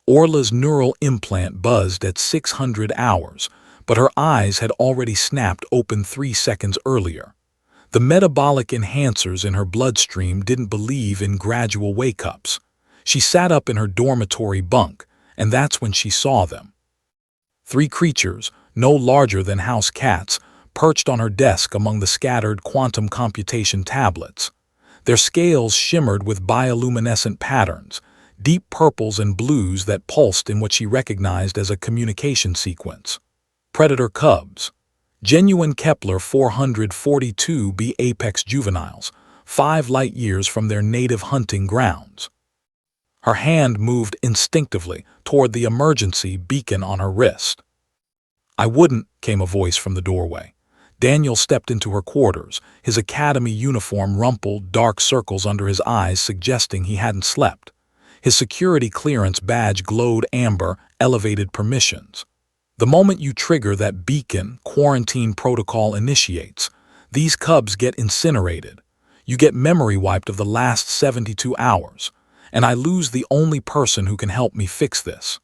Orla's neural implant buzzed at 600 hours, but her eyes had already snapped open 3 seconds earlier. The metabolic enhancers in her bloodstream didn't believe in gradual wake-ups. She sat up in her dormitory bunk, and that's when she saw them. 3 creatures, no larger than house cats, perched on her desk among the scattered quantum computation tablets. Their scales shimmered with bioluminescent patterns, deep purples and blues that pulsed in what she recognized as a communication sequence. Predator cubs. Genuine Kepler 442b apex juveniles, 5 light-years from their native hunting grounds. Her hand moved instinctively toward the emergency beacon on her wrist. "I wouldn't," came a voice from the doorway. Daniel stepped into her quarters, his academy uniform rumpled, dark circles under his eyes suggesting he hadn't slept. His security clearance badge glowed amber, elevated permissions. "The moment you trigger that beacon, quarantine protocol initiates. These cubs get incinerated. You get memory wiped of the last 72 hours, and I lose the only person who can help me fix this."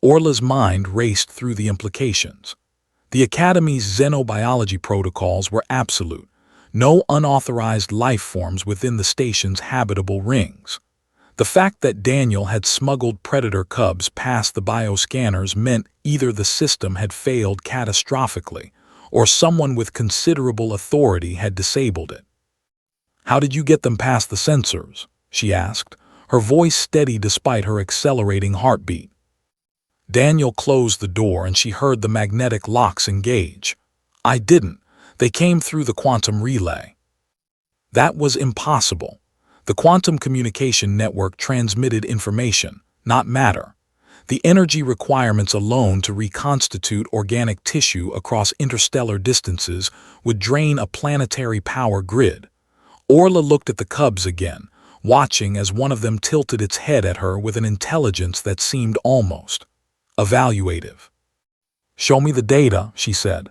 Orla's mind raced through the implications. The Academy's xenobiology protocols were absolute. No unauthorized life forms within the station's habitable rings. The fact that Daniel had smuggled predator cubs past the bioscanners meant either the system had failed catastrophically, or someone with considerable authority had disabled it. "How did you get them past the sensors?" she asked, her voice steady despite her accelerating heartbeat. Daniel closed the door and she heard the magnetic locks engage. "I didn't. They came through the quantum relay." That was impossible. The quantum communication network transmitted information, not matter. The energy requirements alone to reconstitute organic tissue across interstellar distances would drain a planetary power grid. Orla looked at the cubs again, watching as one of them tilted its head at her with an intelligence that seemed almost evaluative. "Show me the data," she said.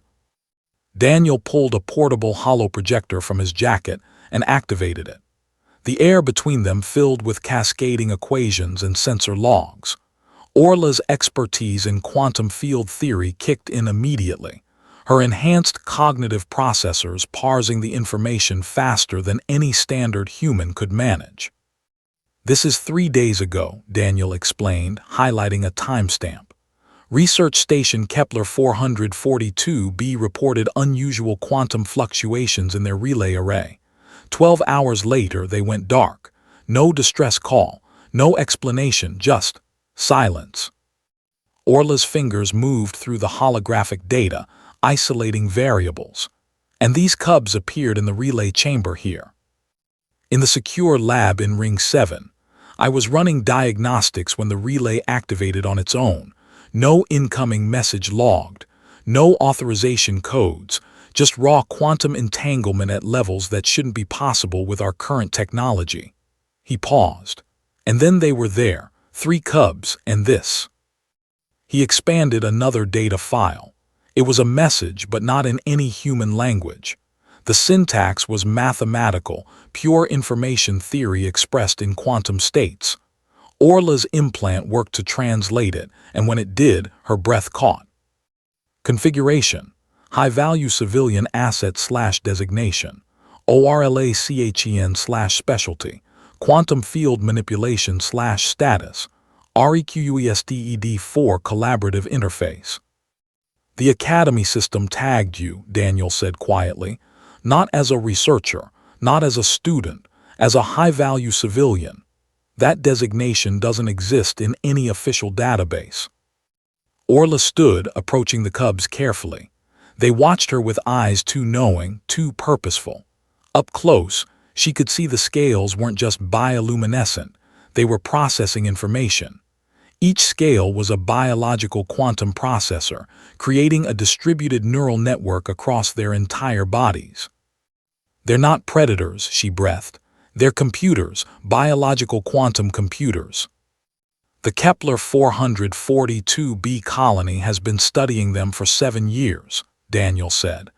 Daniel pulled a portable holoprojector from his jacket and activated it. The air between them filled with cascading equations and sensor logs. Orla's expertise in quantum field theory kicked in immediately, her enhanced cognitive processors parsing the information faster than any standard human could manage. "This is 3 days ago," Daniel explained, highlighting a timestamp. "Research Station Kepler 442b reported unusual quantum fluctuations in their relay array. 12 hours later, they went dark. No distress call, no explanation, just silence." Orla's fingers moved through the holographic data, isolating variables. "And these cubs appeared in the relay chamber here. In the secure lab in Ring 7. I was running diagnostics when the relay activated on its own. No incoming message logged, no authorization codes, just raw quantum entanglement at levels that shouldn't be possible with our current technology." He paused. "And then they were there, 3 cubs, and this." He expanded another data file. It was a message, but not in any human language. The syntax was mathematical, pure information theory expressed in quantum states. Orla's implant worked to translate it, and when it did, her breath caught. Configuration: high-value civilian asset/designation, ORLACHEN/specialty, quantum field manipulation/status, REQUESTED4 collaborative interface. "The Academy system tagged you," Daniel said quietly, "not as a researcher, not as a student, as a high-value civilian. That designation doesn't exist in any official database." Orla stood, approaching the cubs carefully. They watched her with eyes too knowing, too purposeful. Up close, she could see the scales weren't just bioluminescent, they were processing information. Each scale was a biological quantum processor, creating a distributed neural network across their entire bodies. "They're not predators," she breathed. "They're computers, biological quantum computers." "The Kepler 442b colony has been studying them for 7 years, Daniel said,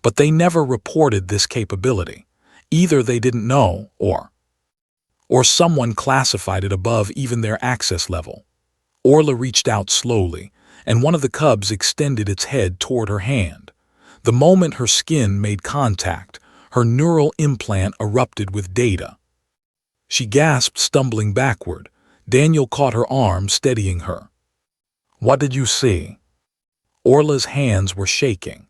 "but they never reported this capability. Either they didn't know, or someone classified it above even their access level." Orla reached out slowly, and one of the cubs extended its head toward her hand. The moment her skin made contact, her neural implant erupted with data. She gasped, stumbling backward. Daniel caught her arm, steadying her. "What did you see?" Orla's hands were shaking.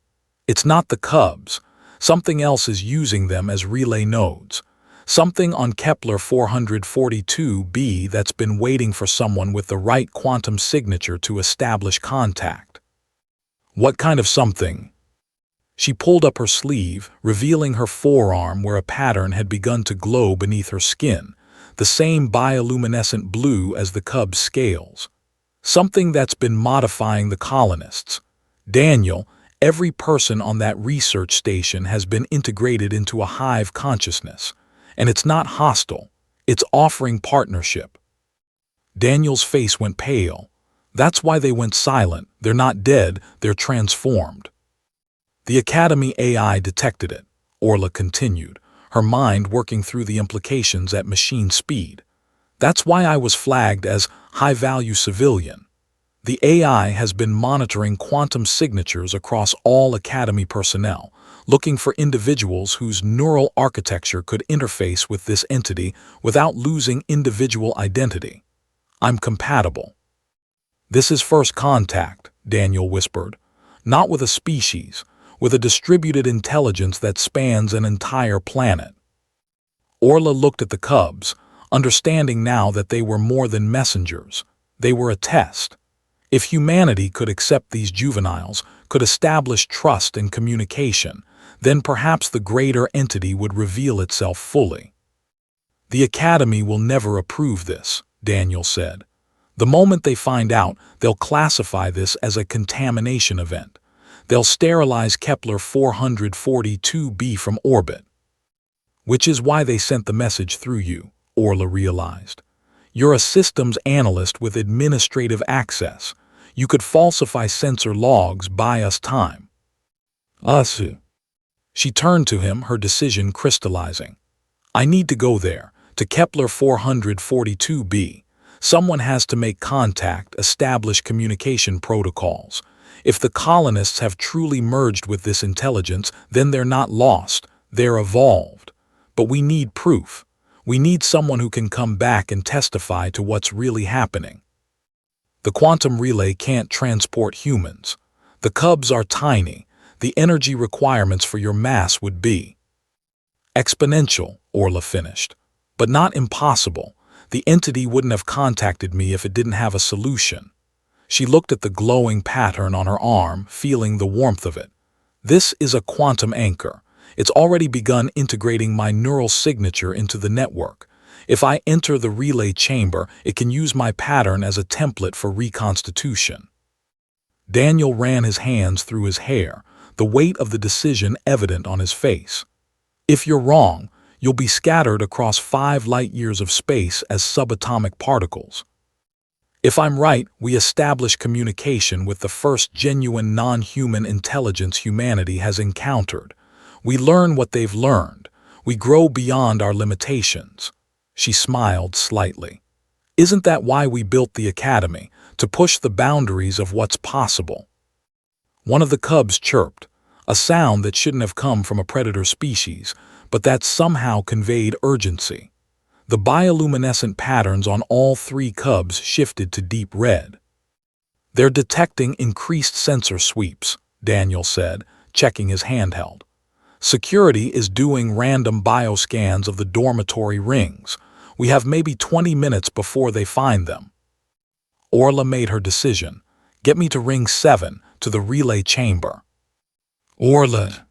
"It's not the cubs. Something else is using them as relay nodes. Something on Kepler 442b that's been waiting for someone with the right quantum signature to establish contact." "What kind of something?" She pulled up her sleeve, revealing her forearm where a pattern had begun to glow beneath her skin, the same bioluminescent blue as the cub's scales. "Something that's been modifying the colonists. Daniel, every person on that research station has been integrated into a hive consciousness, and it's not hostile, it's offering partnership." Daniel's face went pale. "That's why they went silent. They're not dead, they're transformed." "The Academy AI detected it," Orla continued, her mind working through the implications at machine speed. "That's why I was flagged as high-value civilian. The AI has been monitoring quantum signatures across all Academy personnel, looking for individuals whose neural architecture could interface with this entity without losing individual identity. I'm compatible." "This is first contact," Daniel whispered. "Not with a species, with a distributed intelligence that spans an entire planet." Orla looked at the cubs, understanding now that they were more than messengers. They were a test. If humanity could accept these juveniles, could establish trust and communication, then perhaps the greater entity would reveal itself fully. "The Academy will never approve this," Daniel said. "The moment they find out, they'll classify this as a contamination event. They'll sterilize Kepler 442b from orbit." "Which is why they sent the message through you," Orla realized. "You're a systems analyst with administrative access. You could falsify sensor logs, buy us time." "Us?" She turned to him, her decision crystallizing. "I need to go there, to Kepler 442b. Someone has to make contact, establish communication protocols. If the colonists have truly merged with this intelligence, then they're not lost, they're evolved. But we need proof. We need someone who can come back and testify to what's really happening. The quantum relay can't transport humans. The cubs are tiny. The energy requirements for your mass would be exponential," Orla finished. "But not impossible. The entity wouldn't have contacted me if it didn't have a solution." She looked at the glowing pattern on her arm, feeling the warmth of it. "This is a quantum anchor. It's already begun integrating my neural signature into the network. If I enter the relay chamber, it can use my pattern as a template for reconstitution." Daniel ran his hands through his hair, the weight of the decision evident on his face. "If you're wrong, you'll be scattered across 5 light-years of space as subatomic particles. If I'm right, we establish communication with the first genuine non-human intelligence humanity has encountered. We learn what they've learned. We grow beyond our limitations." She smiled slightly. "Isn't that why we built the Academy, to push the boundaries of what's possible?" One of the cubs chirped, a sound that shouldn't have come from a predator species, but that somehow conveyed urgency. The bioluminescent patterns on all 3 cubs shifted to deep red. "They're detecting increased sensor sweeps," Daniel said, checking his handheld. "Security is doing random bioscans of the dormitory rings. We have maybe 20 minutes before they find them." Orla made her decision. "Get me to ring 7, to the relay chamber." "Orla."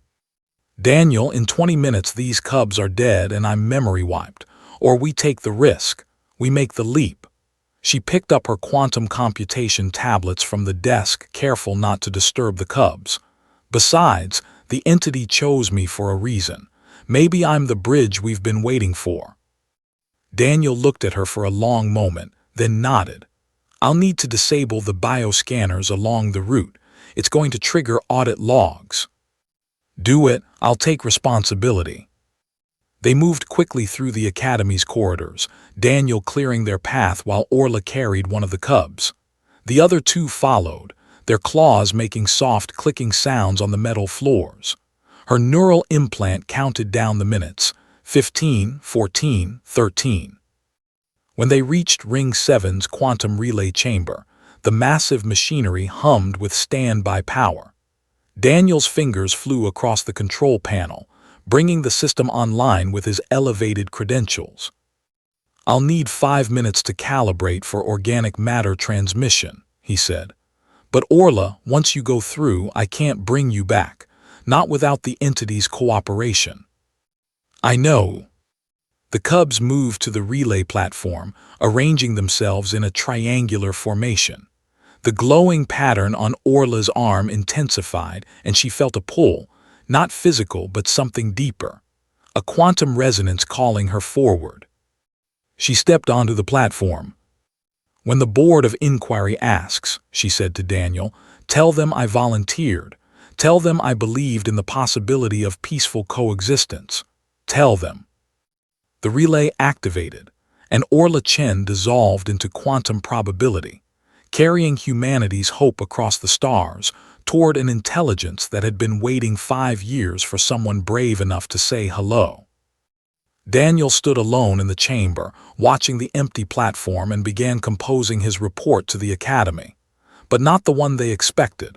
"Daniel, in 20 minutes these cubs are dead and I'm memory wiped. Or we take the risk. We make the leap." She picked up her quantum computation tablets from the desk, careful not to disturb the cubs. "Besides, the entity chose me for a reason. Maybe I'm the bridge we've been waiting for." Daniel looked at her for a long moment, then nodded. "I'll need to disable the bioscanners along the route. It's going to trigger audit logs." "Do it. I'll take responsibility." They moved quickly through the Academy's corridors, Daniel clearing their path while Orla carried one of the cubs. The other two followed, their claws making soft clicking sounds on the metal floors. Her neural implant counted down the minutes, 15, 14, 13. When they reached Ring 7's quantum relay chamber, the massive machinery hummed with standby power. Daniel's fingers flew across the control panel, bringing the system online with his elevated credentials. "I'll need 5 minutes to calibrate for organic matter transmission," he said. "But Orla, once you go through, I can't bring you back, not without the entity's cooperation." "I know." The cubs moved to the relay platform, arranging themselves in a triangular formation. The glowing pattern on Orla's arm intensified, and she felt a pull, not physical but something deeper, a quantum resonance calling her forward. She stepped onto the platform. "When the Board of Inquiry asks," she said to Daniel, "tell them I volunteered. Tell them I believed in the possibility of peaceful coexistence. Tell them." The relay activated, and Orla Chen dissolved into quantum probability, carrying humanity's hope across the stars toward an intelligence that had been waiting 5 years for someone brave enough to say hello. Daniel stood alone in the chamber, watching the empty platform, and began composing his report to the Academy. But not the one they expected.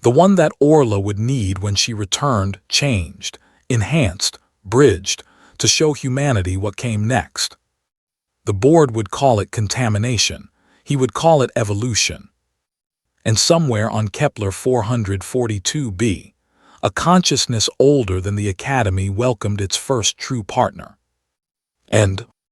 The one that Orla would need when she returned, changed, enhanced, bridged, to show humanity what came next. The board would call it contamination. He would call it evolution. And somewhere on Kepler 442b, a consciousness older than the Academy welcomed its first true partner. End.